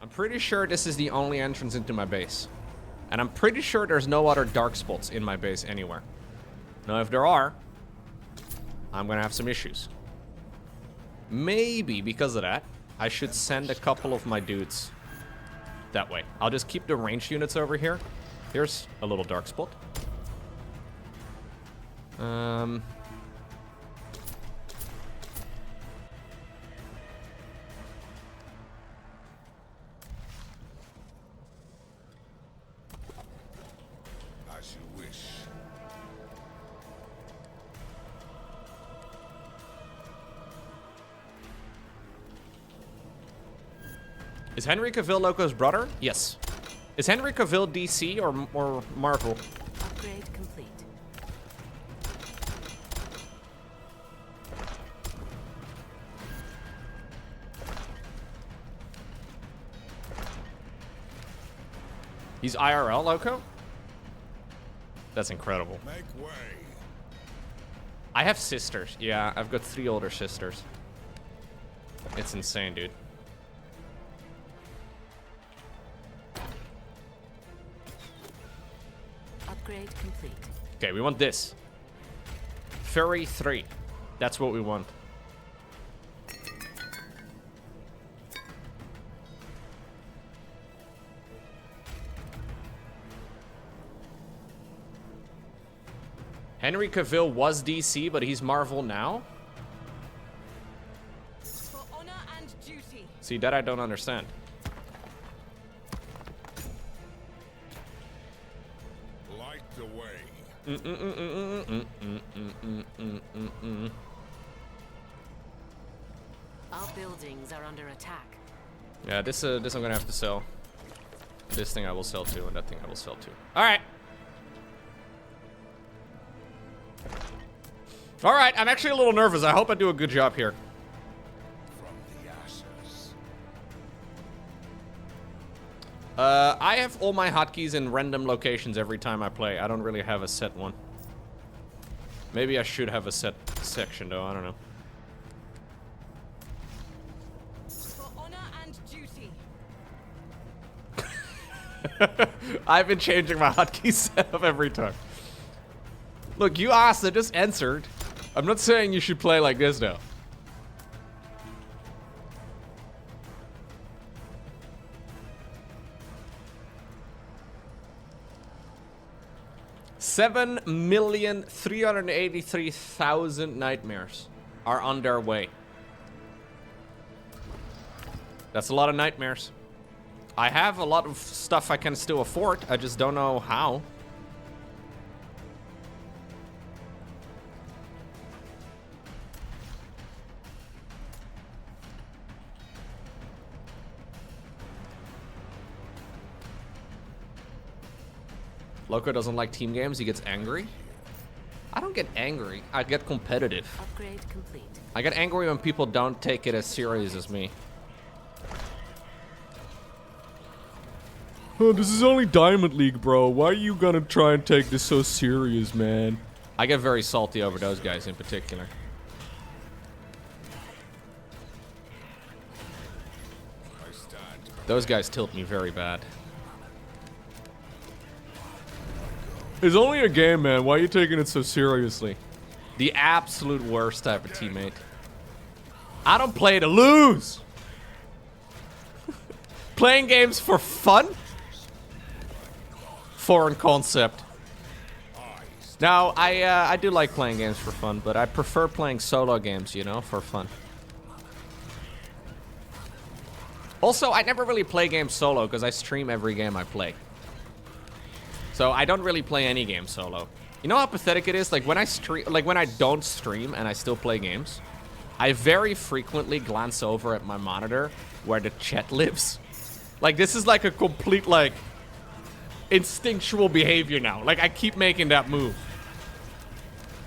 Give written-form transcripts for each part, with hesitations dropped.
I'm pretty sure this is the only entrance into my base. And I'm pretty sure there's no other dark spots in my base anywhere. Now, if there are, I'm gonna have some issues. Maybe because of that, I should send a couple of my dudes that way. I'll just keep the ranged units over here. Here's a little dark spot. As you wish. Is Henry Cavill Lowko's brother? Yes. Is Henry Cavill DC or Marvel? Upgrade complete. He's IRL Lowko? That's incredible. Make way. I have sisters. Yeah, I've got 3 older sisters. It's insane, dude. Upgrade complete. Okay, we want this. Fury 3. That's what we want. Henry Cavill was DC, but he's Marvel now? For honor and duty. See, that I don't understand. Light the way. Our buildings are under attack. Yeah, this I'm gonna have to sell. This thing I will sell too, and that thing I will sell too. Alright. Alright, I'm actually a little nervous. I hope I do a good job here. From the ashes. I have all my hotkeys in random locations every time I play. I don't really have a set one. Maybe I should have a set section though, I don't know. For honor and duty. I've been changing my hotkey setup every time. Look, you asked, I just answered. I'm not saying you should play like this though. $7,383,000 nightmares are on their way. That's a lot of nightmares. I have a lot of stuff I can still afford. I just don't know how. Lowko doesn't like team games. He gets angry. I don't get angry. I get competitive. Upgrade complete. I get angry when people don't take it as serious as me. Oh, this is only Diamond League, bro. Why are you gonna try and take this so serious, man? I get very salty over those guys in particular. I stand. Those guys tilt me very bad. It's only a game, man. Why are you taking it so seriously? The absolute worst type of teammate. I don't play to lose. Playing games for fun? Foreign concept. Now, I do like playing games for fun, but I prefer playing solo games, you know, for fun. Also, I never really play games solo because I stream every game I play. So I don't really play any game solo. You know how pathetic it is? Like when I stream, like when I don't stream and I still play games, I very frequently glance over at my monitor where the chat lives. Like this is like a complete like instinctual behavior now. Like I keep making that move.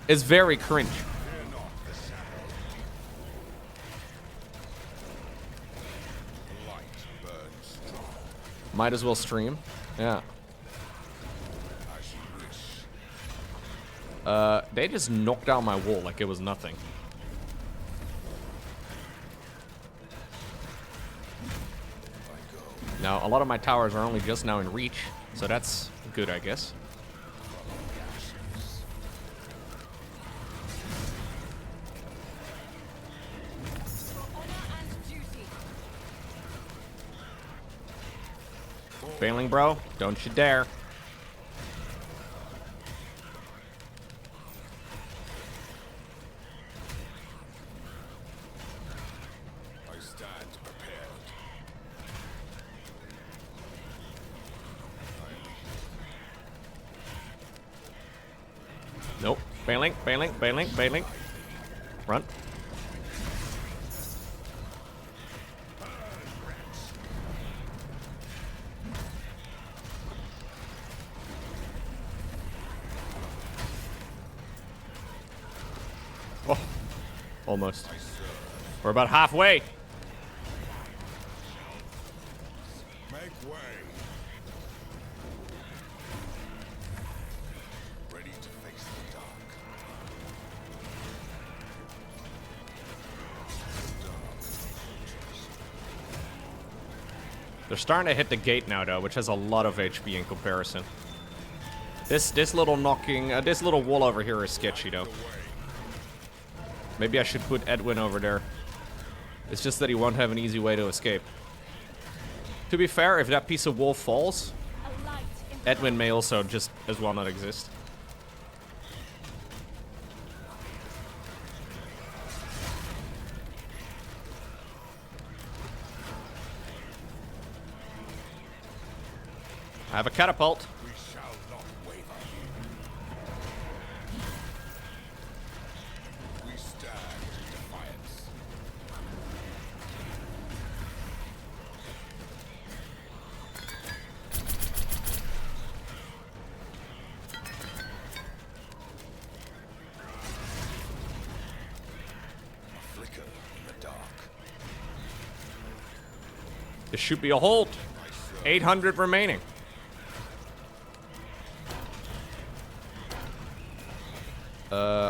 It's very cringe. Light burns strong. Might as well stream. Yeah. As you wish. They just knocked down my wall like it was nothing. Now, a lot of my towers are only just now in reach, so that's good, I guess. For honor and duty. Failing, bro. Don't you dare. I stand prepared. Nope. Failing, failing, failing, failing. Run. Oh, almost. We're about halfway. Make way. Ready to face the dark. They're starting to hit the gate now, though, which has a lot of HP in comparison. This little knocking, this little wall over here is sketchy, though. Maybe I should put Edwin over there. It's just that he won't have an easy way to escape. To be fair, if that piece of wall falls, Edwin may also just as well not exist. I have a catapult. We shall not waver. We stand in defiance. A flicker in the dark. This should be a hold. 800 remaining.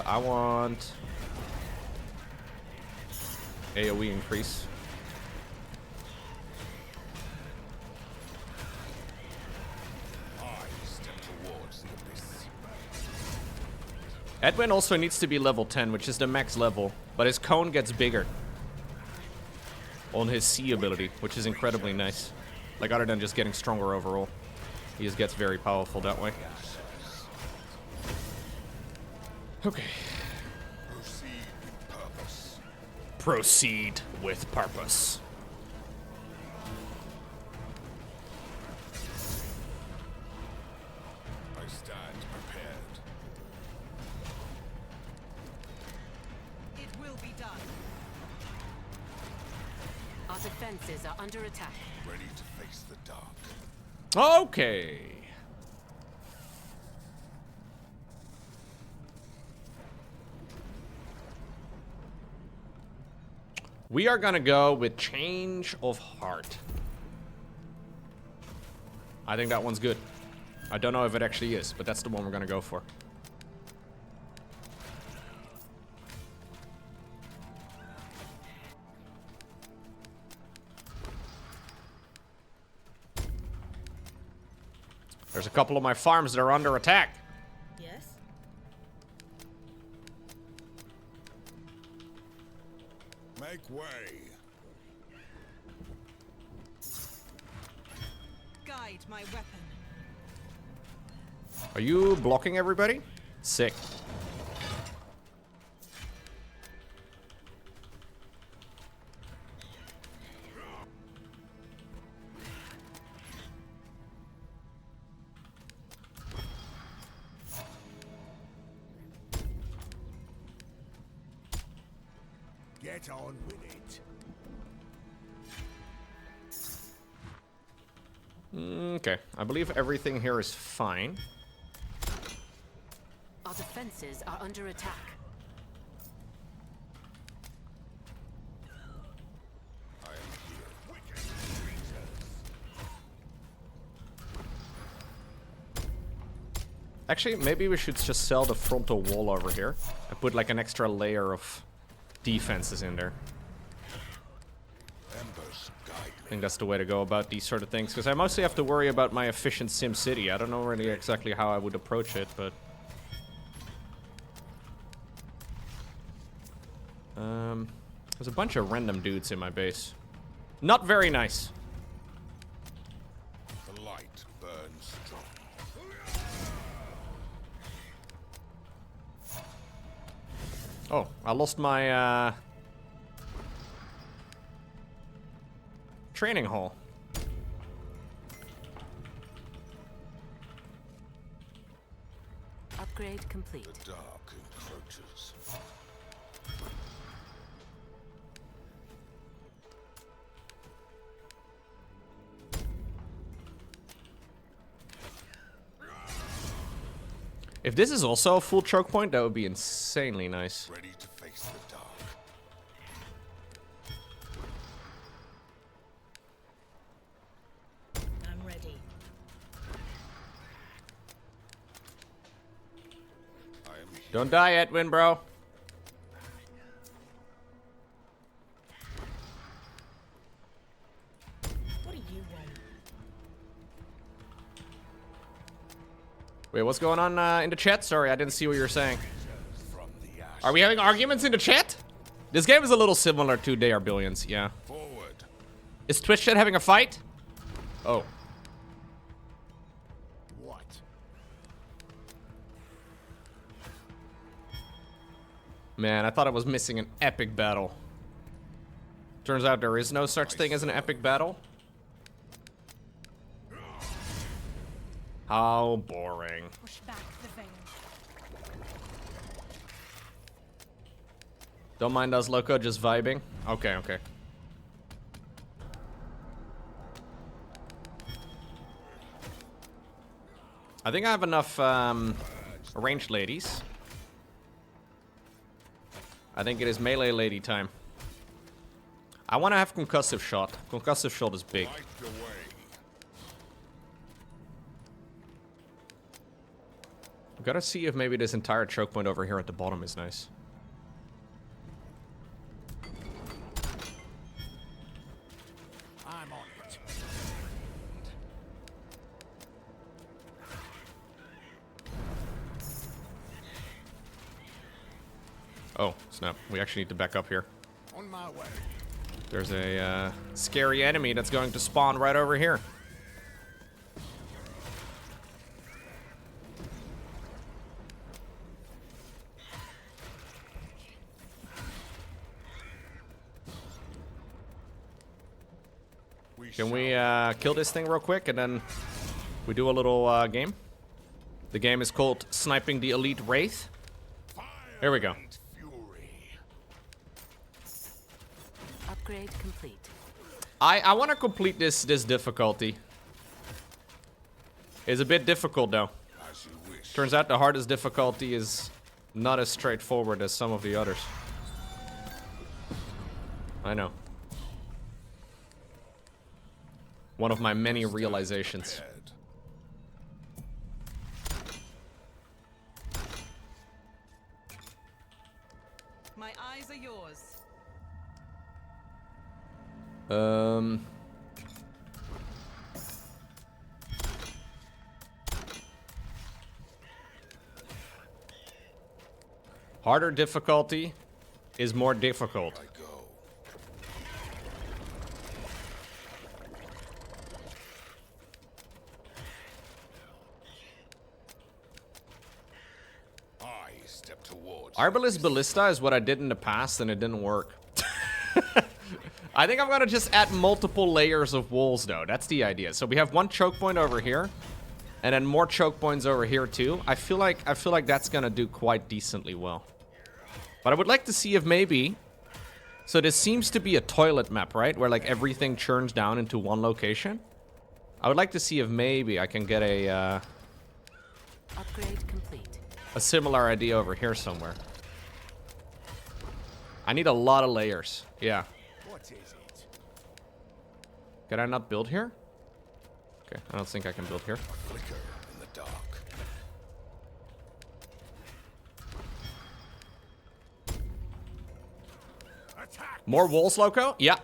I want AoE increase. I step towards the abyss. Edwin also needs to be level 10, which is the max level, but his cone gets bigger on his C ability, which is incredibly nice. Like, other than just getting stronger overall, he just gets very powerful that way. Okay. Proceed with purpose. Proceed with purpose. I stand prepared. It will be done. Our defenses are under attack. Ready to face the dark. Okay. We are gonna go with Change of Heart. I think that one's good. I don't know if it actually is, but that's the one we're gonna go for. There's a couple of my farms that are under attack. Yes? Make way. Guide my weapon. Are you blocking everybody? Sick. Get on with it. Okay, I believe everything here is fine. Our defenses are under attack. I am here. Actually, maybe we should just sell the frontal wall over here and put like an extra layer of defenses in there. Embers guide me. think that's the way to go about these sort of things, because I mostly have to worry about my efficient Sim City. I don't know really exactly how I would approach it, but... there's a bunch of random dudes in my base. Not very nice. The light burns strong. Oh, I lost my, training hall. Upgrade complete. The dark encroaches. If this is also a full choke point, that would be insanely nice. Ready to face the dark. I'm ready. I am here. Don't die, Edwin, bro. What do you want? Wait, what's going on in the chat? Sorry, I didn't see what you were saying. From the ash. Are we having arguments in the chat? This game is a little similar to They Are Billions, yeah. Forward. Is Twitch chat having a fight? Oh. What? Man, I thought I was missing an epic battle. Turns out there is no such thing as an epic battle. How boring. Push back the veil. Don't mind us, Lowko, just vibing. Okay, okay. I think I have enough ranged ladies. I think it is melee lady time. I want to have concussive shot. Concussive shot is big. Light the way. Gotta see if maybe this entire choke point over here at the bottom is nice. I'm on it. Oh, snap. We actually need to back up here. On my way. There's a scary enemy that's going to spawn right over here. Can we kill this thing real quick and then we do a little game? The game is called Sniping the Elite Wraith. Here we go. Fury. Upgrade complete. I want to complete this difficulty. It's a bit difficult though. As you wish. Turns out the hardest difficulty is not as straightforward as some of the others. I know. One of my many realizations. Prepared. My eyes are yours. Harder difficulty is more difficult. I go. I step towards. Arbalest Ballista is what I did in the past and it didn't work. I think I'm gonna just add multiple layers of walls though. That's the idea. So we have one choke point over here and then more choke points over here too. I feel like that's gonna do quite decently well. But I would like to see if maybe... So this seems to be a toilet map, right? Where like everything churns down into one location. I would like to see if maybe I can get a Upgrade complete. similar idea over here somewhere. I need a lot of layers. Yeah. What is it? Can I not build here? Okay, I don't think I can build here. Flicker in the dark. More walls, Lowko? Yeah.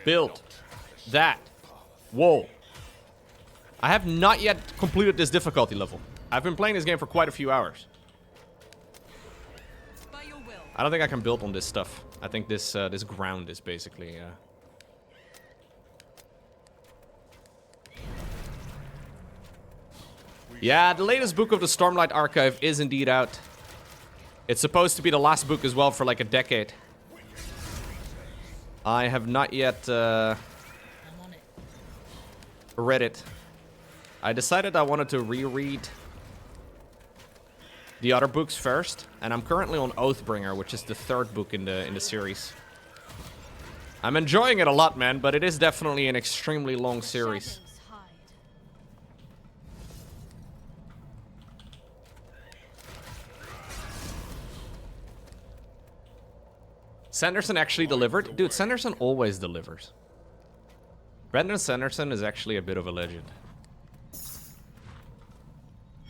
Build. That. Whoa. I have not yet completed this difficulty level. I've been playing this game for quite a few hours. By your will. I don't think I can build on this stuff. I think this this ground is basically... Yeah, the latest book of the Stormlight Archive is indeed out. It's supposed to be the last book as well for like a decade. I have not yet read it. I decided I wanted to reread the other books first, and I'm currently on Oathbringer, which is the third book in the series. I'm enjoying it a lot, man, but it is definitely an extremely long series. Shadows hide. Sanderson actually delivered? Dude, Sanderson always delivers. Brandon Sanderson is actually a bit of a legend.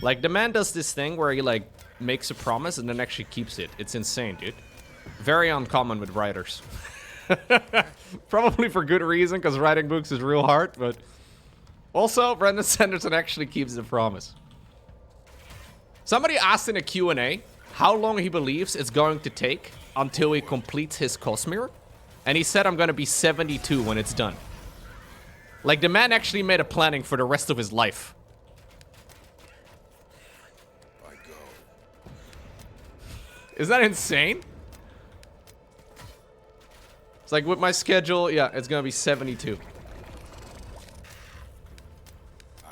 Like, the man does this thing where he, like, makes a promise and then actually keeps it. It's insane, dude. Very uncommon with writers. Probably for good reason, because writing books is real hard, but... Also, Brandon Sanderson actually keeps the promise. Somebody asked in a Q&A how long he believes it's going to take until he completes his Cosmere. And he said, I'm going to be 72 when it's done. Like, the man actually made a planning for the rest of his life. I go. Is that insane? It's like, with my schedule, yeah, it's going to be 72.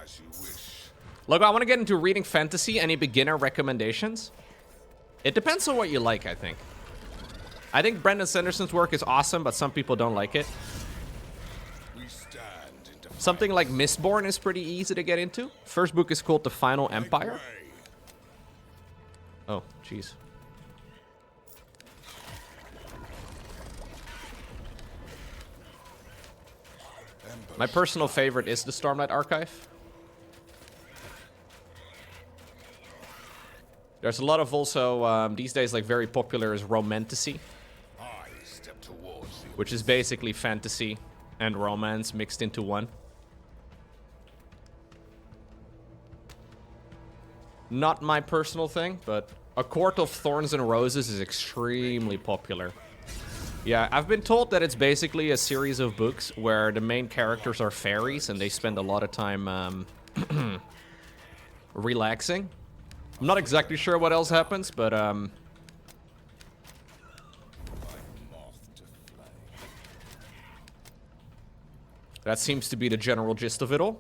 As you wish. Look, I want to get into reading fantasy. Any beginner recommendations? It depends on what you like, I think. I think Brandon Sanderson's work is awesome, but some people don't like it. We stand in defiance. Something like Mistborn is pretty easy to get into. First book is called The Final Empire. Oh, jeez. My personal favorite is the Stormlight Archive. There's a lot of also, these days, like, very popular is Romantasy, I step towards you. which is basically fantasy and romance mixed into one. Not my personal thing, but A Court of Thorns and Roses is extremely popular. Yeah, I've been told that it's basically a series of books where the main characters are fairies and they spend a lot of time relaxing. I'm not exactly sure what else happens, but Like moth to flame. that seems to be the general gist of it all.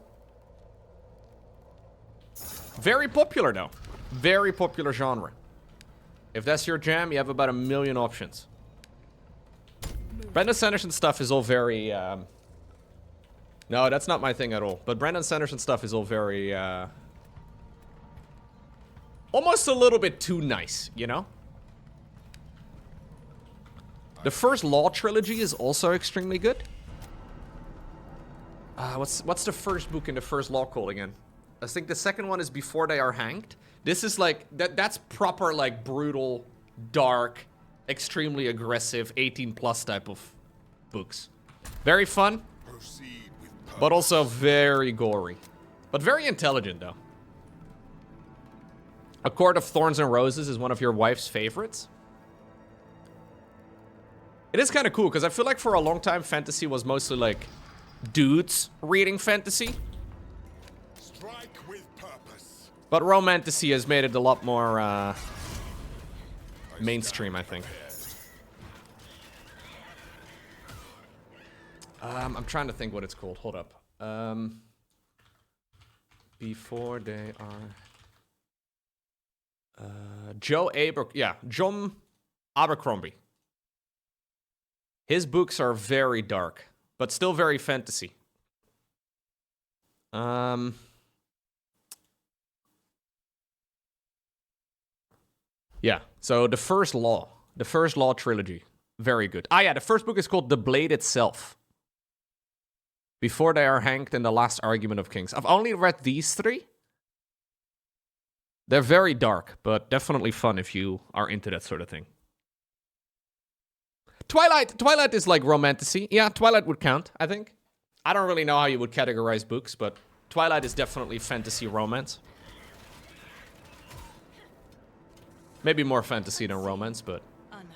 Very popular, though. Very popular genre. If that's your jam, you have about 1 million options. Brandon Sanderson stuff is all very, No, that's not my thing at all. But Brandon Sanderson stuff is all very, almost a little bit too nice, you know? The first Law trilogy is also extremely good. What's the first book in the first Law called again? I think the second one is Before They Are Hanged. This is like, that's proper, like, brutal, dark, extremely aggressive, 18+ type of books. Very fun, Proceed with purpose. but also very gory. But very intelligent, though. A Court of Thorns and Roses is one of your wife's favorites. It is kind of cool, because I feel like for a long time, fantasy was mostly, like, dudes reading fantasy. Strike with purpose. But Romantasy has made it a lot more, mainstream, I think. I'm trying to think what it's called. Hold up. Before They Are... John Abercrombie. His books are very dark, but still very fantasy. Yeah, so the first Law trilogy, very good. Ah, yeah, the first book is called The Blade Itself. Before They Are Hanged and The Last Argument of Kings. I've only read these 3. They're very dark, but definitely fun if you are into that sort of thing. Twilight is like romantasy. Yeah, Twilight would count, I think. I don't really know how you would categorize books, but Twilight is definitely fantasy romance. Maybe more fantasy than romance, but Unheard.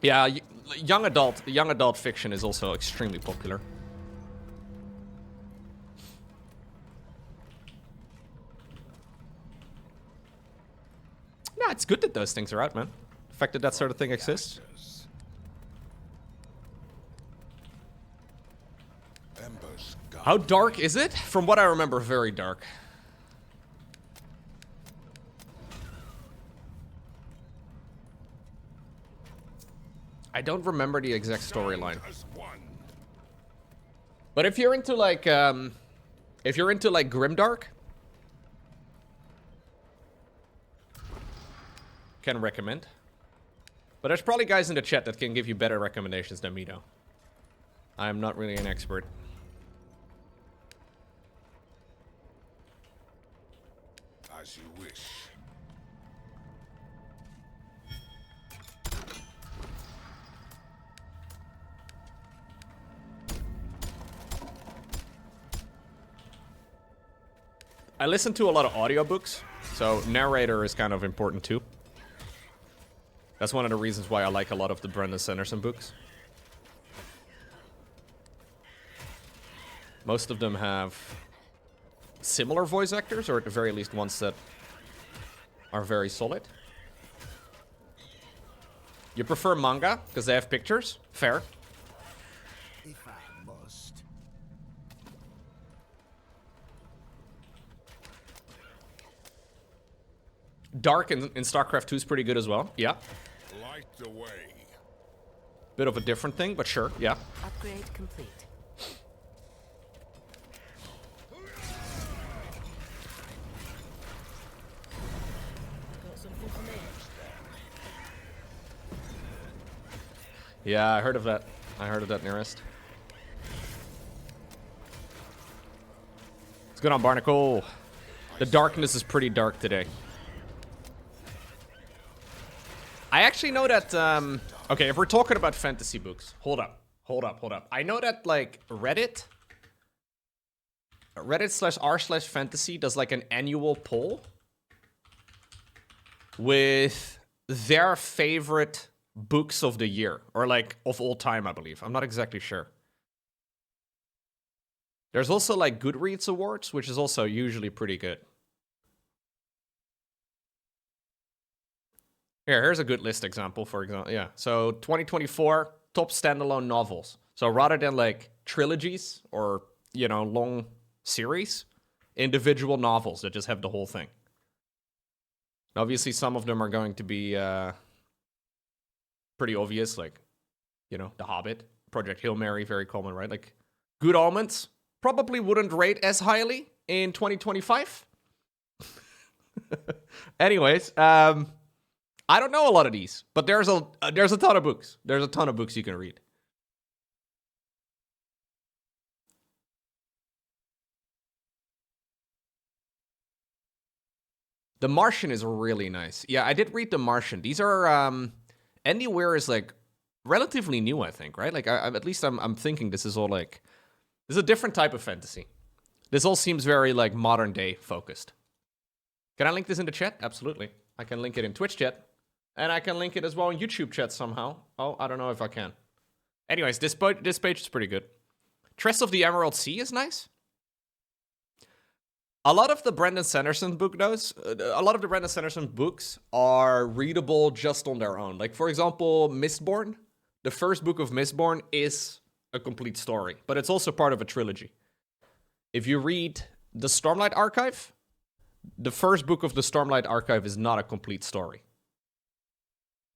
yeah, young adult fiction is also extremely popular. Yeah, it's good that those things are out, man. The fact that that sort of thing exists. Embers How dark is it? From what I remember, very dark. I don't remember the exact storyline. as one. But if you're into like grimdark, can recommend. But there's probably guys in the chat that can give you better recommendations than me, though. I am not really an expert. As you wish. I listen to a lot of audiobooks, so narrator is kind of important too. That's one of the reasons why I like a lot of the Brandon Sanderson books. Most of them have similar voice actors, or at the very least ones that are very solid. You prefer manga because they have pictures? Fair. If I must. Dark in StarCraft 2 is pretty good as well. Yeah. Light the way. Bit of a different thing, but sure. Yeah. Upgrade complete. Yeah, I heard of that. I heard of that, Nearest. What's going on, Barnacle? The darkness is pretty dark today. I actually know that, okay, if we're talking about fantasy books, hold up. I know that, like, Reddit/r/fantasy does, like, an annual poll with their favorite books of the year, or, like, of all time, I believe. I'm not exactly sure. There's also, like, Goodreads Awards, which is also usually pretty good. Here's a good list example, for example. Yeah, so 2024 top standalone novels. So rather than like trilogies or, you know, long series, individual novels that just have the whole thing. Obviously, some of them are going to be pretty obvious, like, you know, The Hobbit, Project Hail Mary, very common, right? Like, Good Omens probably wouldn't rate as highly in 2025. Anyways, I don't know a lot of these, but there's a ton of books. There's a ton of books you can read. The Martian is really nice. Yeah, I did read The Martian. These are Andy Weir is like relatively new, I think, right? Like at least I'm thinking this is all like this is a different type of fantasy. This all seems very like modern day focused. Can I link this in the chat? Absolutely. I can link it in Twitch chat. And I can link it as well in YouTube chat somehow. Oh, I don't know if I can. Anyways, this page is pretty good. Tress of the Emerald Sea is nice. A lot of the Brandon Sanderson books are readable just on their own. Like, for example, Mistborn. The first book of Mistborn is a complete story, but it's also part of a trilogy. If you read the Stormlight Archive, the first book of the Stormlight Archive is not a complete story.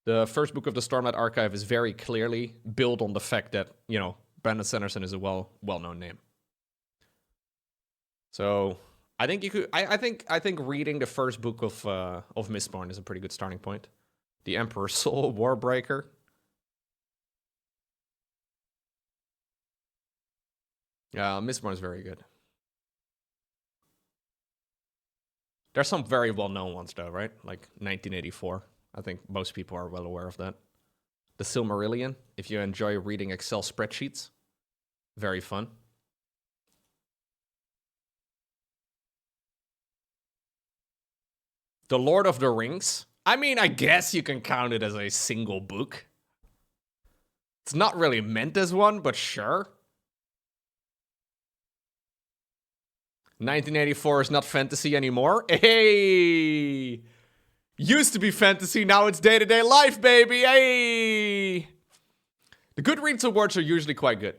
The first book of the Stormlight Archive is very clearly built on the fact that, you know, Brandon Sanderson is a well-known name. So I think you could. I think reading the first book of Mistborn is a pretty good starting point. The Emperor's Soul, Warbreaker. Mistborn is very good. There's some very well-known ones though, right? Like 1984. I think most people are well aware of that. The Silmarillion, if you enjoy reading Excel spreadsheets. Very fun. The Lord of the Rings. I mean, I guess you can count it as a single book. It's not really meant as one, but sure. 1984 is not fantasy anymore. Hey! Used to be fantasy, now it's day-to-day life, baby! Hey! The Goodreads awards are usually quite good.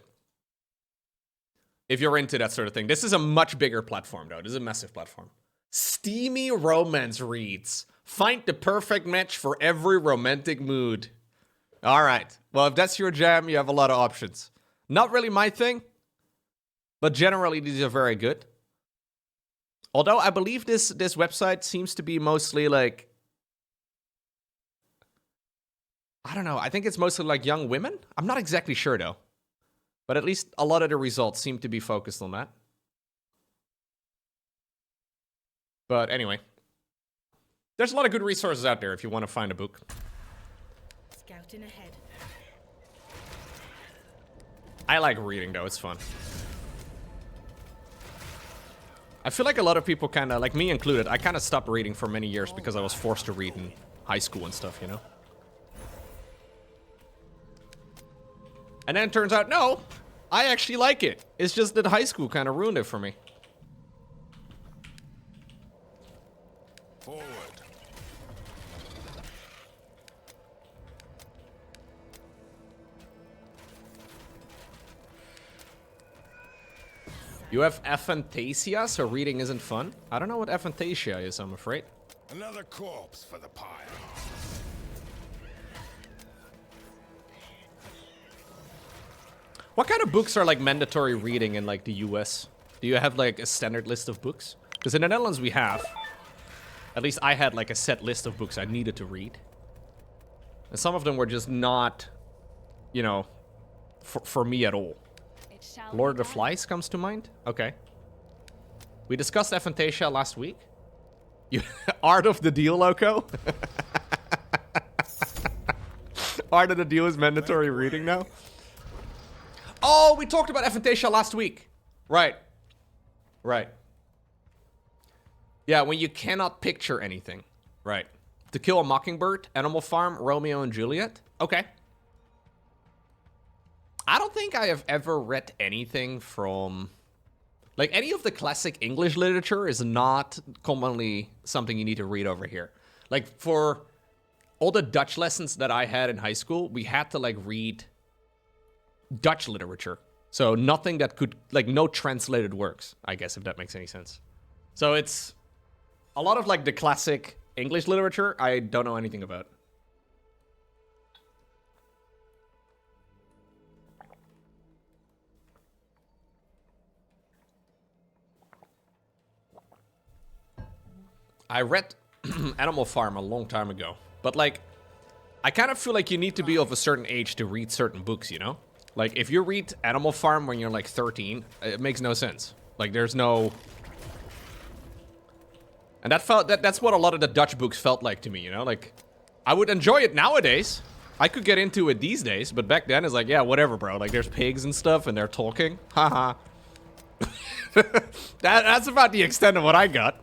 If you're into that sort of thing. This is a much bigger platform, though. This is a massive platform. Steamy romance reads. Find the perfect match for every romantic mood. All right. Well, if that's your jam, you have a lot of options. Not really my thing, but generally these are very good. Although I believe this website seems to be mostly like, I don't know. I think it's mostly like young women. I'm not exactly sure though. But at least a lot of the results seem to be focused on that. But anyway, there's a lot of good resources out there if you want to find a book. Scouting ahead. I like reading though, it's fun. I feel like a lot of people kind of, like me included, I kind of stopped reading for many years because I was forced to read in high school and stuff, you know? And then it turns out, no, I actually like it. It's just that high school kind of ruined it for me. Forward. You have aphantasia, so reading isn't fun? I don't know what aphantasia is, I'm afraid. Another corpse for the pile. What kind of books are like mandatory reading in like the US? Do you have like a standard list of books? Because in the Netherlands we have. At least I had like a set list of books I needed to read. And some of them were just not, you know, for me at all. Lord of the Flies comes to mind? Okay. We discussed aphantasia last week. Art of the Deal, Lowko? Art of the Deal is mandatory reading now? Oh, we talked about aphantasia last week. Right. Right. Yeah, when you cannot picture anything. Right. To Kill a Mockingbird, Animal Farm, Romeo and Juliet. Okay. I don't think I have ever read anything from... Like, any of the classic English literature is not commonly something you need to read over here. Like, for all the Dutch lessons that I had in high school, we had to, like, read Dutch literature. So nothing that could... Like, no translated works, I guess, if that makes any sense. So it's... A lot of, like, the classic English literature, I don't know anything about. I read Animal Farm a long time ago, but like, I kind of feel like you need to be of a certain age to read certain books, you know? Like, if you read Animal Farm when you're like 13, it makes no sense. Like, there's no... And that's what a lot of the Dutch books felt like to me, you know? Like, I would enjoy it nowadays. I could get into it these days, but back then it's like, yeah, whatever, bro. Like, there's pigs and stuff, and they're talking. Haha. That's about the extent of what I got.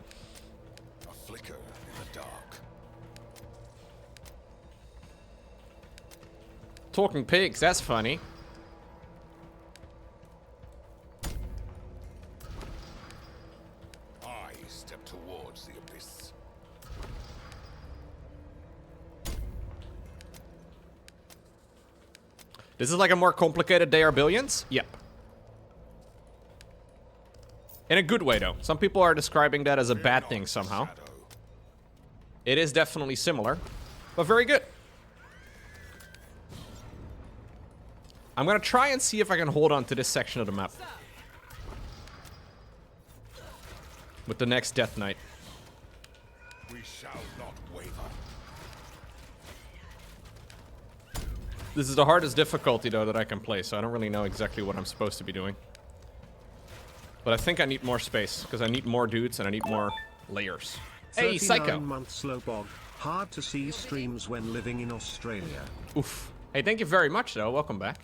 Talking pigs, that's funny. I step towards the abyss. This is like a more complicated They Are Billions? Yep. In a good way, though. Some people are describing that as a bad thing somehow. It is definitely similar, but very good. I'm gonna try and see if I can hold on to this section of the map. With the next Death Knight. We shall not waver. This is the hardest difficulty, though, that I can play, so I don't really know exactly what I'm supposed to be doing. But I think I need more space, because I need more dudes and I need more layers. Hey, Psycho! 39 months Slowbog. Hard to see streams when living in Australia. Oof. Hey, thank you very much, though. Welcome back.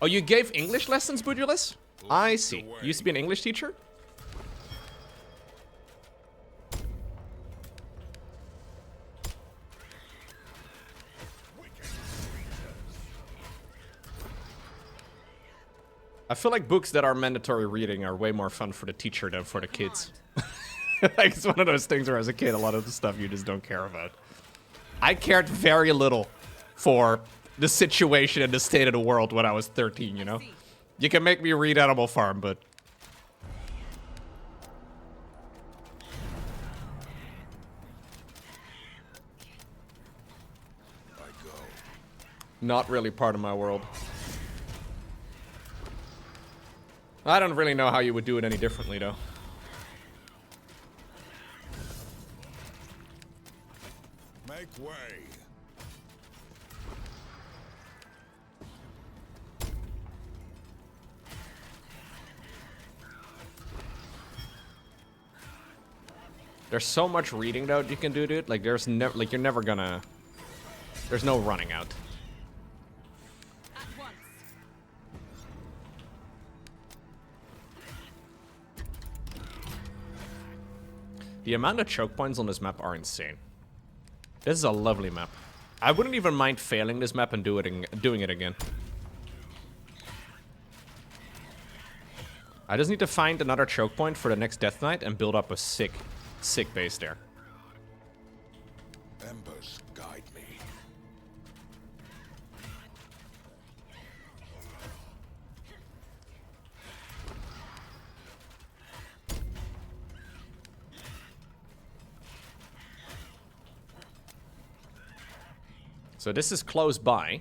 Oh, you gave English lessons, Budulis? I see. You used to be an English teacher? I feel like books that are mandatory reading are way more fun for the teacher than for the kids. Like, it's one of those things where as a kid, a lot of the stuff you just don't care about. I cared very little for the situation and the state of the world when I was 13, you know? You can make me read Animal Farm, but... Not really part of my world. I don't really know how you would do it any differently, though. Make way. There's so much reading, though, you can do, dude. Like, there's never, like, you're never gonna... There's no running out. The amount of choke points on this map are insane. This is a lovely map. I wouldn't even mind failing this map and doing it again. I just need to find another choke point for the next Death Knight and build up a sick base there. Embers guide me. So this is close by.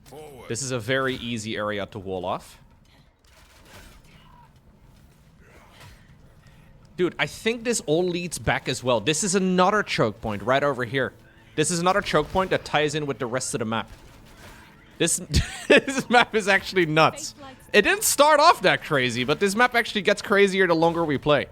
Forward. This is a very easy area to wall off. Dude, I think this all leads back as well. This is another choke point right over here. This is another choke point that ties in with the rest of the map. This, this map is actually nuts. It didn't start off that crazy, but this map actually gets crazier the longer we play.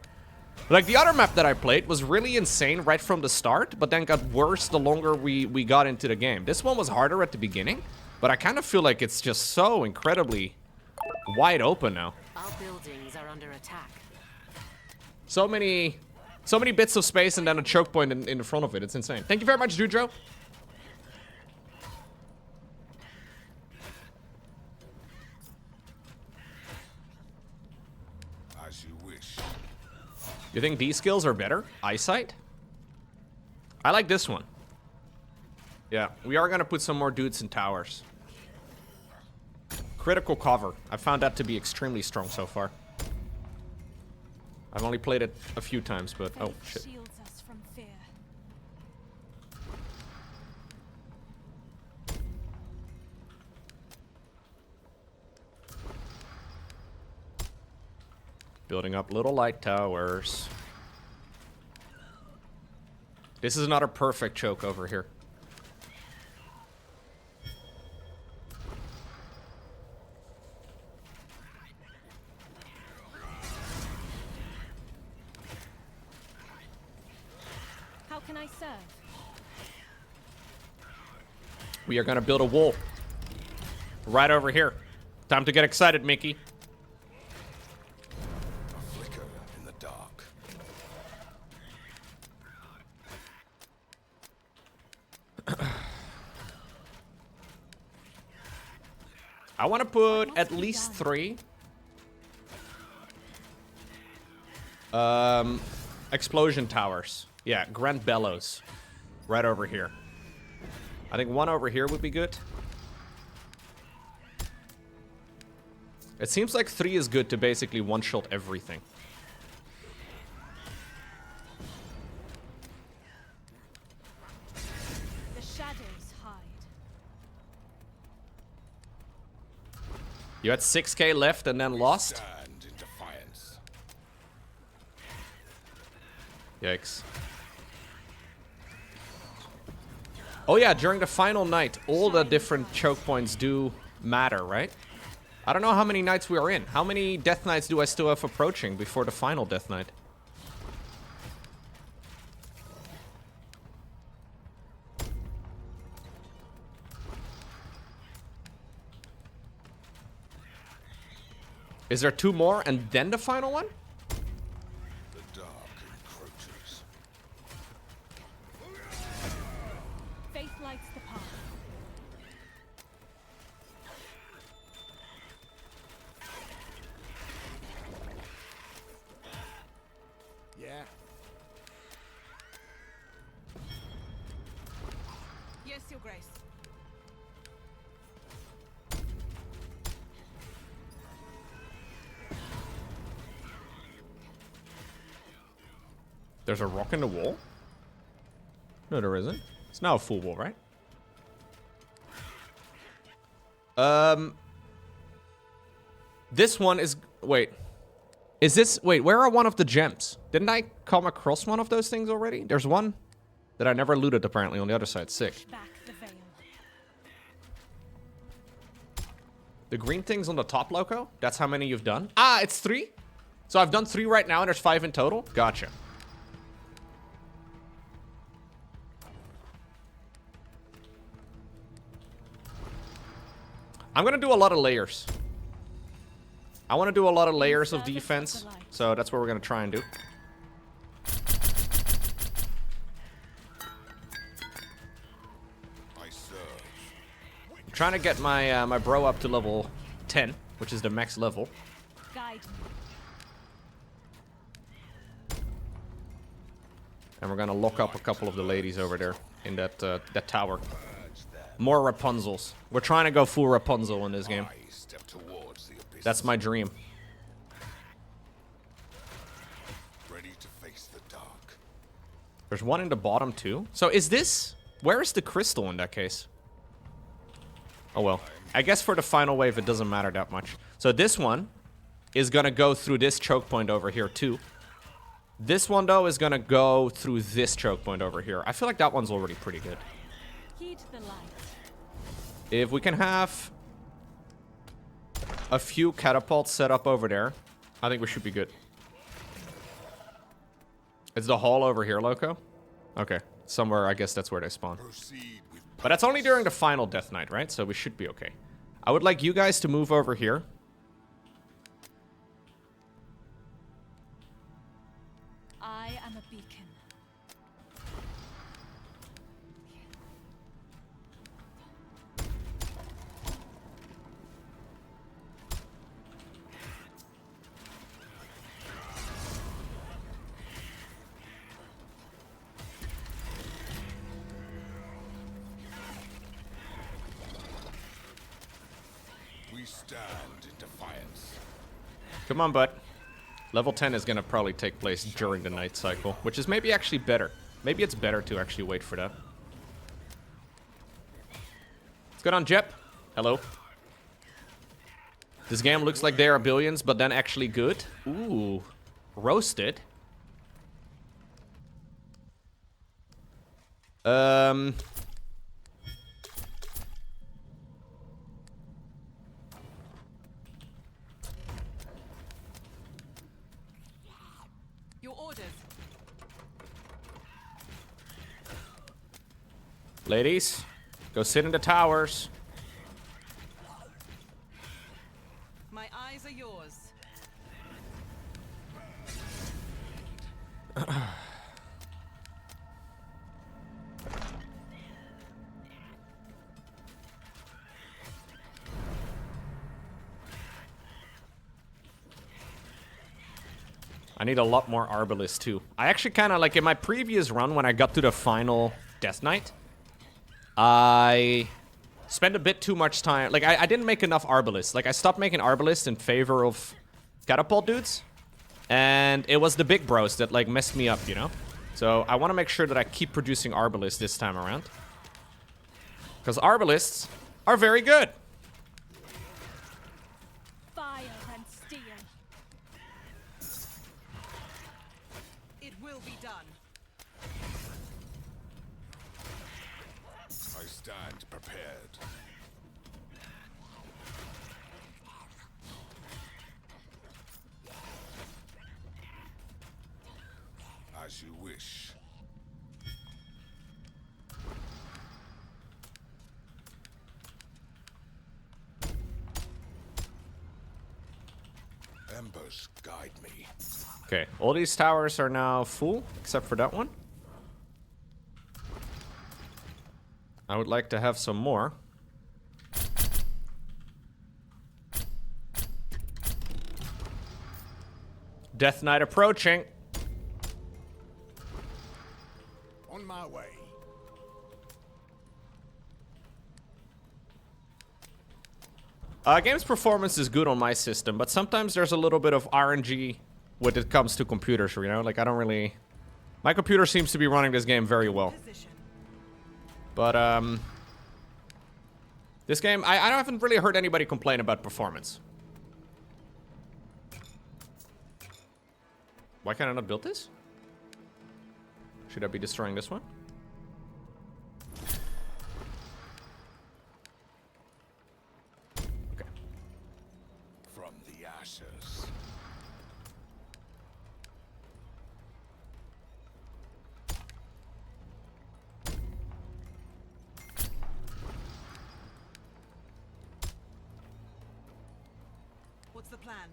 Like, the other map that I played was really insane right from the start, but then got worse the longer we got into the game. This one was harder at the beginning, but I kind of feel like it's just so incredibly wide open now. Our buildings are under attack. So many bits of space and then a choke point in the front of it. It's insane. Thank you very much, Jujo. As you wish. You think these skills are better? Eyesight? I like this one. Yeah, we are gonna put some more dudes in towers. Critical cover. I found that to be extremely strong so far. I've only played it a few times, but oh shit. Shields us from fear. Building up little light towers. This is another perfect choke over here. How can I serve? We are gonna build a wall. Right over here. Time to get excited, Mickey. A flicker in the dark. I want to put at least 3 explosion towers. Yeah, Grand Bellows. Right over here. I think 1 over here would be good. It seems like 3 is good to basically one-shot everything. The shadows hide. You had 6k left and then lost? Stand in defiance. Yikes. Oh yeah, during the final night, all the different choke points do matter, right? I don't know how many nights we are in. How many Death Knights do I still have approaching before the final Death Knight? Is there 2 more and then the final one? The dark encroaches. Faith lights the path. Yeah. Yes, Your Grace. There's a rock in the wall? No, there isn't. It's now a full wall, right? This one is... Wait. Is this... Wait, where are one of the gems? Didn't I come across one of those things already? There's one that I never looted, apparently, on the other side. Sick. Back the veil. The green thing's on the top, Lowko? That's how many you've done? Ah, it's 3? So I've done 3 right now, and there's 5 in total? Gotcha. I'm gonna do a lot of layers. I want to do a lot of layers of defense, so that's what we're gonna try and do. I serve. I'm trying to get my my bro up to level 10, which is the max level. Guide me. And we're gonna lock up a couple of the ladies over there in that that tower. More Rapunzels. We're trying to go full Rapunzel in this game. I step towards the abyss. That's my dream. Ready to face the dark. There's one in the bottom too. So is this... Where is the crystal in that case? Oh well. I guess for the final wave it doesn't matter that much. So this one is gonna go through this choke point over here too. This one though is gonna go through this choke point over here. I feel like that one's already pretty good. Heed the light. If we can have a few catapults set up over there, I think we should be good. Is the hall over here, Lowko? Okay. Somewhere, I guess that's where they spawn. Proceed with But that's only during the final Death Knight, right? So we should be okay. I would like you guys to move over here. I am a beacon. we stand in defiance. Come on, bud. Level 10 is going to probably take place during the night cycle, which is maybe actually better. Maybe it's better to actually wait for that. What's good on Jep? Hello. This game looks like there are billions, but then actually good. Ooh. Roasted. Your orders. Ladies, go sit in the towers. My eyes are yours. I need a lot more Arbalists too. I actually kind of, like in my previous run when I got to the final Death Knight, I spent a bit too much time. Like, I didn't make enough Arbalists. Like, I stopped making Arbalists in favor of Catapult dudes. And it was the big bros that, like, messed me up, you know? So I want to make sure that I keep producing Arbalists this time around. Because Arbalists are very good. Fire and steel. It will be done. I stand prepared. As you wish. embers guide me. Okay, all these towers are now full, except for that one. I would like to have some more. Death Knight approaching. On my way. Game's performance is good on my system, but sometimes there's a little bit of RNG when it comes to computers, you know? Like, I don't really... My computer seems to be running this game very well. Position. But, this game, I haven't really heard anybody complain about performance. Why can't I not build this? Should I be destroying this one? Okay. From the ashes. What's the plan?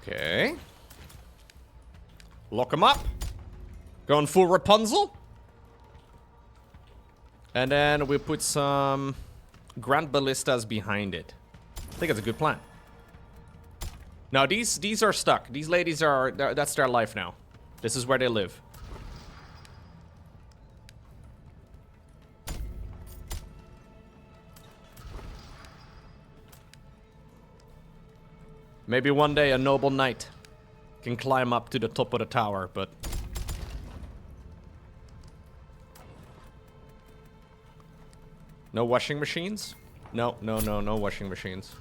Okay. Lock him up. Going full Rapunzel. And then we put some Grand Ballistas behind it. I think it's a good plan. Now these are stuck. These ladies are, that's their life now. This is where they live. Maybe one day a noble knight can climb up to the top of the tower, but... No washing machines? No washing machines.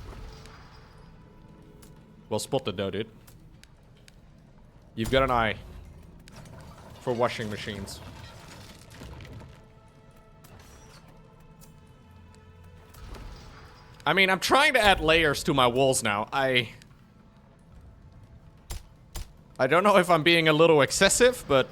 Well spotted though, dude. You've got an eye for washing machines. I mean, I'm trying to add layers to my walls now. I don't know if I'm being a little excessive, but...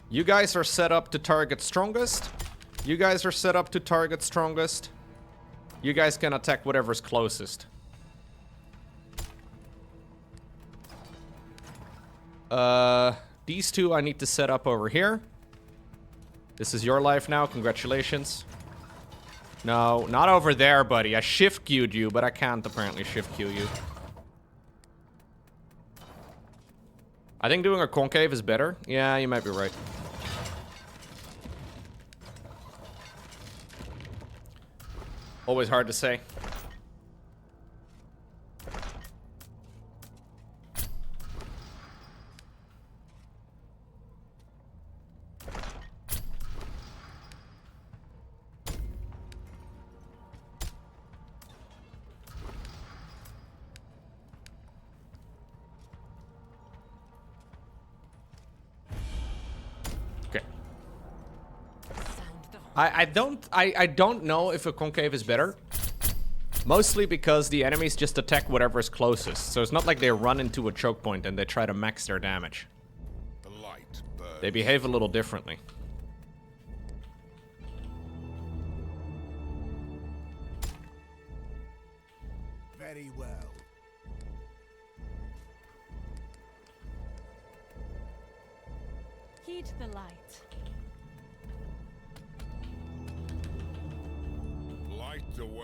You guys are set up to target strongest. You guys are set up to target strongest. You guys can attack whatever's closest. These two I need to set up over here. This is your life now. Congratulations. No, not over there, buddy. I shift queued you, but I can't apparently shift queue you. I think doing a concave is better. Yeah, you might be right. Always hard to say. I don't know if a concave is better. Mostly because the enemies just attack whatever is closest. So it's not like they run into a choke point and they try to max their damage. The light burns. They behave a little differently. Very well. Heed the light. Light the way.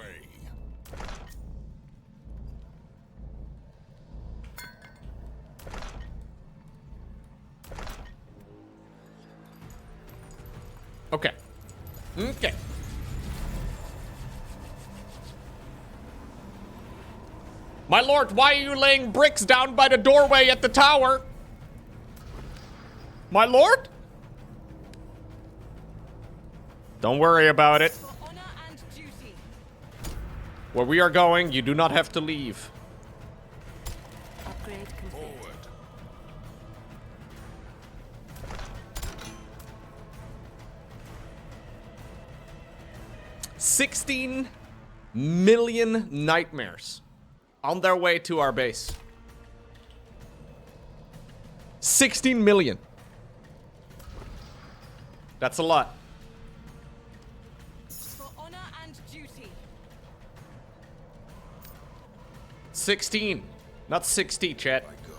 Okay. Okay. My lord, why are you laying bricks down by the doorway at the tower? My lord? Don't worry about it. For honor and duty. Where we are going, you do not have to leave. Upgrade complete. Forward. 16 million nightmares on their way to our base. 16 million. That's a lot. For honor and duty. 16, not 60, chat. I go.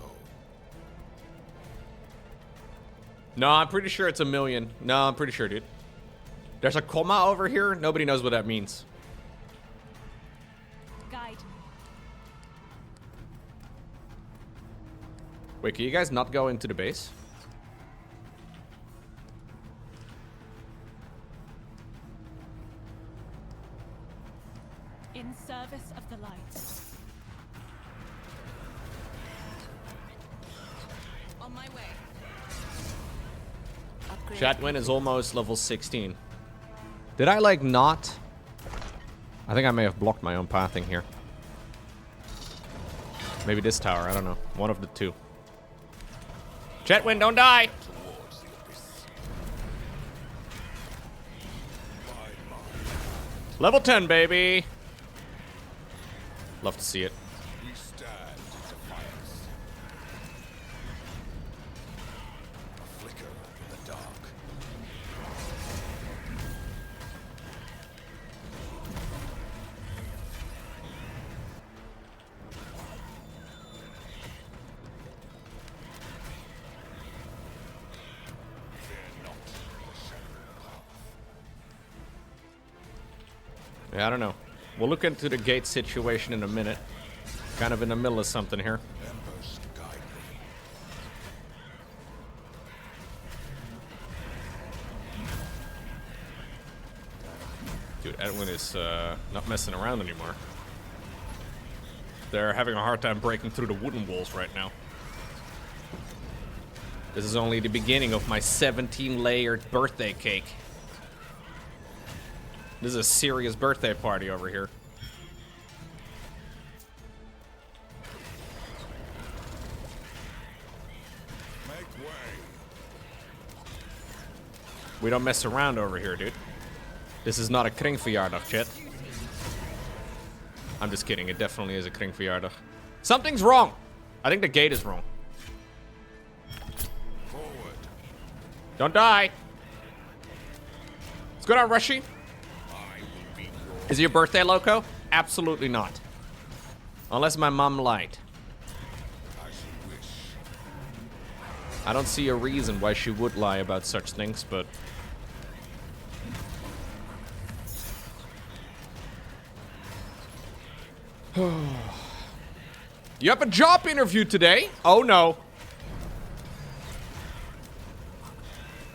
No, I'm pretty sure it's a million. No, I'm pretty sure, dude. There's a comma over here. Nobody knows what that means. Guide me. Wait, can you guys not go into the base? In service of the light. On my way. Chatwin is almost level 16. Did I, like, not? I think I may have blocked my own pathing here. Maybe this tower, I don't know. One of the two. Chatwin, don't die! Towards the abyss. Level 10, baby! Love to see it. We stand in defiance. A flicker in the dark. Fear not the shadow path. Yeah, I don't know. We'll look into the gate situation in a minute. Kind of in the middle of something here. Embers guide me. Dude, Edwin is not messing around anymore. They're having a hard time breaking through the wooden walls right now. This is only the beginning of my 17-layered birthday cake. This is a serious birthday party over here. Make way. We don't mess around over here, dude. This is not a kringverjaardag, chat. I'm just kidding. It definitely is a kringverjaardag. Something's wrong. I think the gate is wrong. Forward. Don't die. What's going on, Rushy? I will be your Is it your birthday, Lowko? Absolutely not. Unless my mom lied. as you wish. I don't see a reason why she would lie about such things, but... You have a job interview today? Oh no.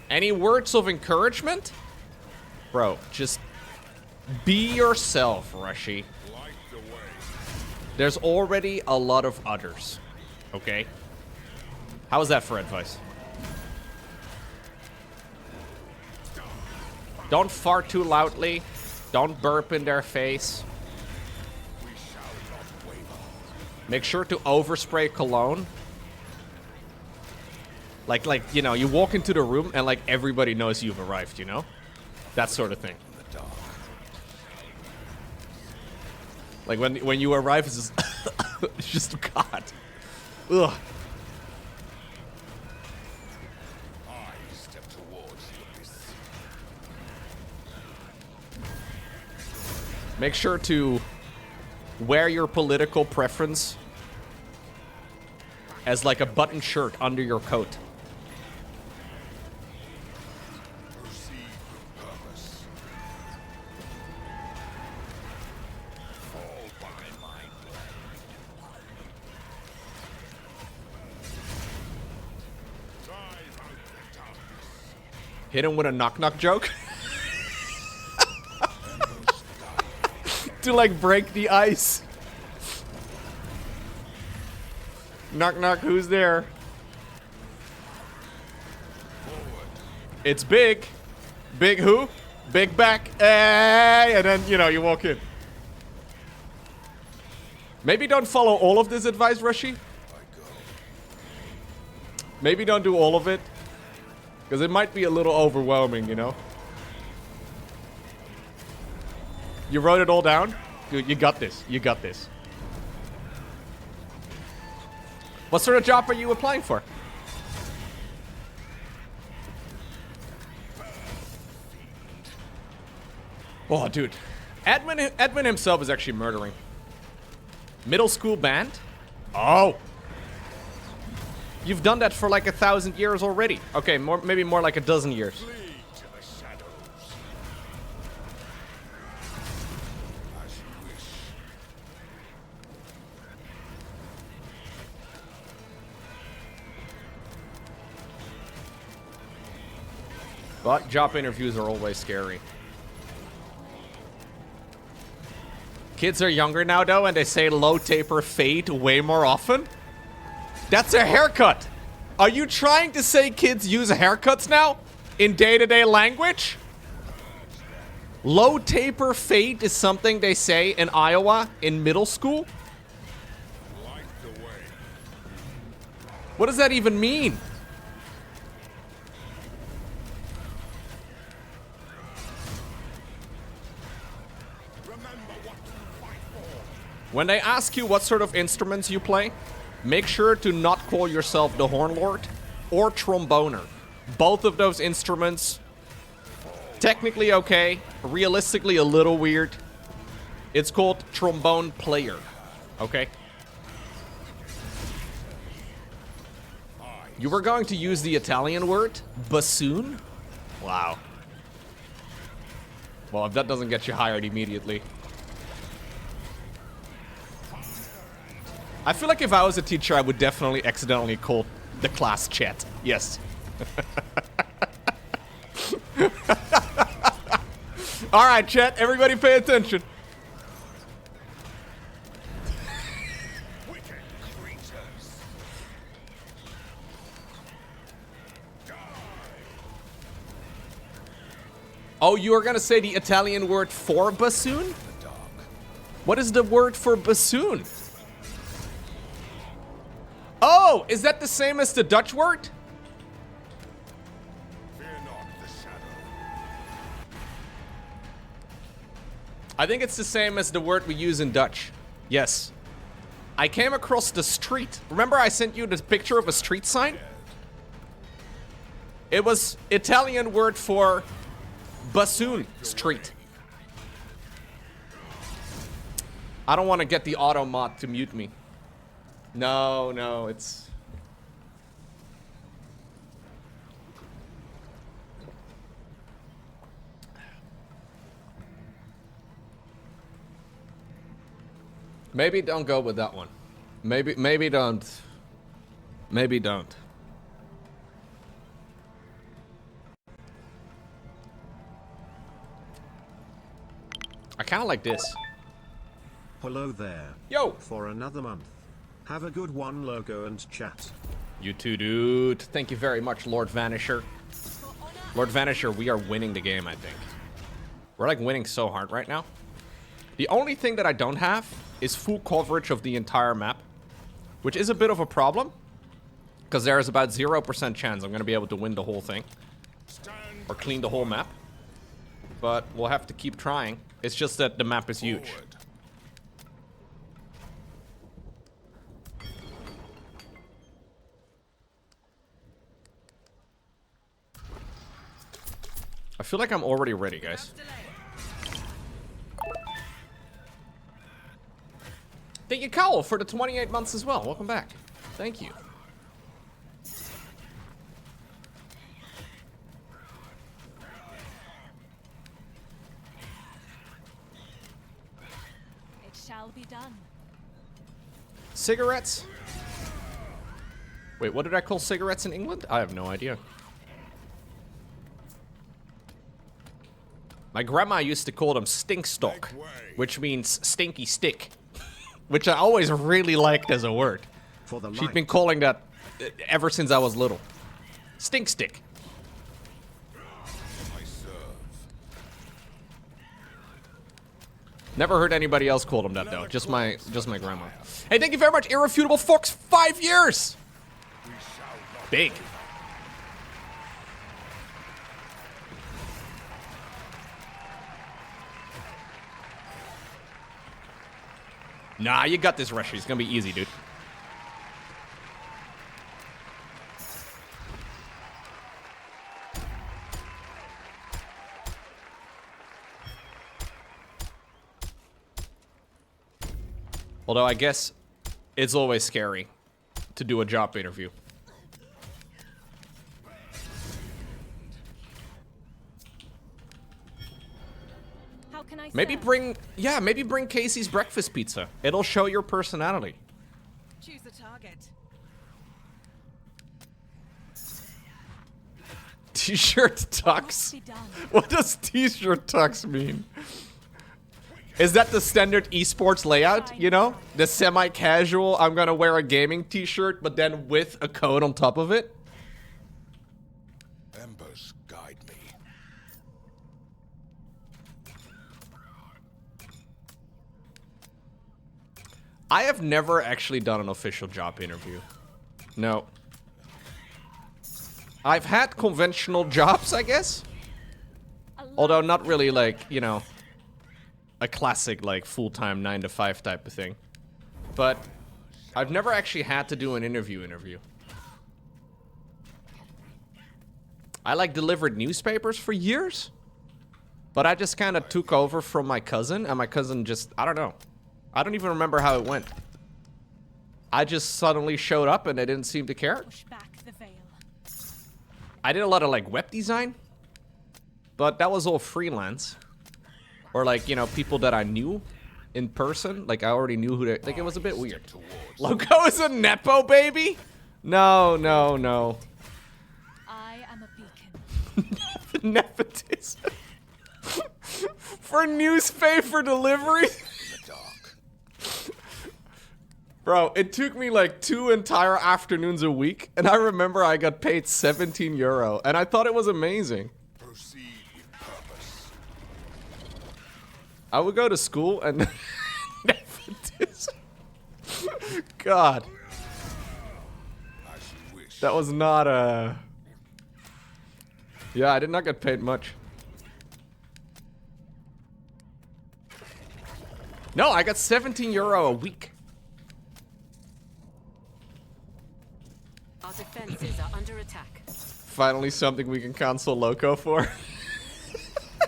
Any words of encouragement? Bro, just be yourself, Rushy. Light the way. There's already a lot of others. Okay? How is that for advice? Don't fart too loudly. Don't burp in their face. We shall not waver. Make sure to overspray cologne. Like, you know, you walk into the room and, like, everybody knows you've arrived, you know? That sort of thing. In the dark. Like, when you arrive, it's just... it's just, God. Ugh. I step towards the abyss. Make sure to wear your political preference as, like, a button shirt under your coat. Proceed with purpose. Fall by my blade. Drive out the darkness. Hit him with a knock-knock joke. To, like, break the ice. Knock-knock, who's there? Forward. It's Big. Big who? Big back. Hey! And then, you know, you walk in. Maybe don't follow all of this advice, Rushy. I go. Maybe don't do all of it. Because it might be a little overwhelming, you know? You wrote it all down? Good, you got this. You got this. What sort of job are you applying for? Oh, dude. Edwin himself is actually murdering. Middle school band? Oh. You've done that for like 1,000 years already. Okay, maybe more like a dozen years. Flee to the shadows. As you wish. But job interviews are always scary. Kids are younger now, though, and they say low taper fade way more often. That's a haircut. Are you trying to say kids use haircuts now in day-to-day language? Low taper fade is something they say in Iowa in middle school? Light the way. What does that even mean? Remember what you fight for. When they ask you what sort of instruments you play, make sure to not call yourself the Horn Lord or Tromboner. Both of those instruments, technically okay, realistically a little weird. It's called Trombone Player, okay? You were going to use the Italian word, bassoon? Wow. Well, if that doesn't get you hired immediately. I feel like if I was a teacher, I would definitely accidentally call the class chat. Yes. All right, chat. Everybody pay attention. Wicked creatures. Oh, you are going to say the Italian word for bassoon? What is the word for bassoon? Oh, is that the same as the Dutch word? Fear not the shadow. I think it's the same as the word we use in Dutch. Yes. I came across the street. Remember I sent you this picture of a street sign? It was Italian word for bassoon street. I don't want to get the auto mod to mute me. No, it's... Maybe don't go with that one. Maybe don't. Maybe don't. I kind of like this. Hello there. Yo! For another month. Have a good one, Lowko and chat. You too, dude. Thank you very much, Lord Vanisher. Lord Vanisher, we are winning the game, I think. We're like winning so hard right now. The only thing that I don't have is full coverage of the entire map, which is a bit of a problem, because there is about 0% chance I'm going to be able to win the whole thing or clean the whole map. But we'll have to keep trying. It's just that the map is huge. Forward. I feel like I'm already ready, guys. Thank you, Cowell, for the 28 months as well. Welcome back. Thank you. It shall be done. Cigarettes? Wait, what did I call cigarettes in England? I have no idea. My grandma used to call them stink stock, which means stinky stick, which I always really liked as a word. For the She's been calling that ever since I was little. Stink stick. I serve. Never heard anybody else call them that though. Just my grandma. Hey, thank you very much, Irrefutable Fox. 5 years. We shall not Big. Nah, you got this, Rusher. It's gonna be easy, dude. Although I guess it's always scary to do a job interview. How can I Maybe serve? maybe bring Casey's breakfast pizza. It'll show your personality. Choose a target. T-shirt Must tux. be done. What does t-shirt tux mean? Is that the standard esports layout, you know? The semi-casual, I'm gonna wear a gaming t-shirt, but then with a coat on top of it? Embers guide me. I have never actually done an official job interview. No. I've had conventional jobs, I guess. Although not really like, you know, a classic like full-time 9-to-5 type of thing. But I've never actually had to do an interview. I like delivered newspapers for years, but I just kind of took over from my cousin, and my cousin just, I don't know. I don't even remember how it went. I just suddenly showed up and they didn't seem to care. Push back the veil. I did a lot of like web design, but that was all freelance. Or like, you know, people that I knew in person. Like I already knew who they, like it was a bit weird. Lowko is a Nepo baby? No, no, no. I am a beacon. Nepotism. For newspaper delivery? The dark. Bro, it took me like 2 entire afternoons a week, and I remember I got paid 17 euro, and I thought it was amazing. Proceed with purpose. I would go to school and nepotism. God, As you wish. that was not a. Yeah, I did not get paid much. No, I got 17 euro a week. Our defenses are under attack. Finally, something we can console Lowko for.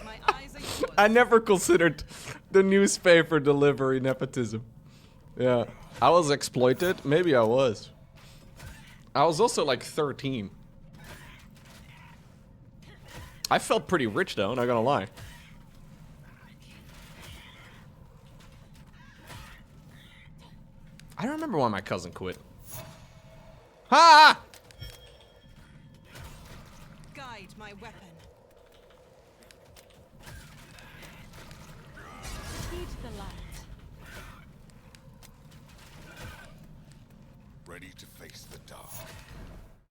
My eyes are yours. I never considered the newspaper delivery nepotism. Yeah, I was exploited. Maybe I was. I was also like 13. I felt pretty rich though, not gonna lie. I don't remember why my cousin quit. Ha! Guide my weapon. Heed the light. Ready to face the dark.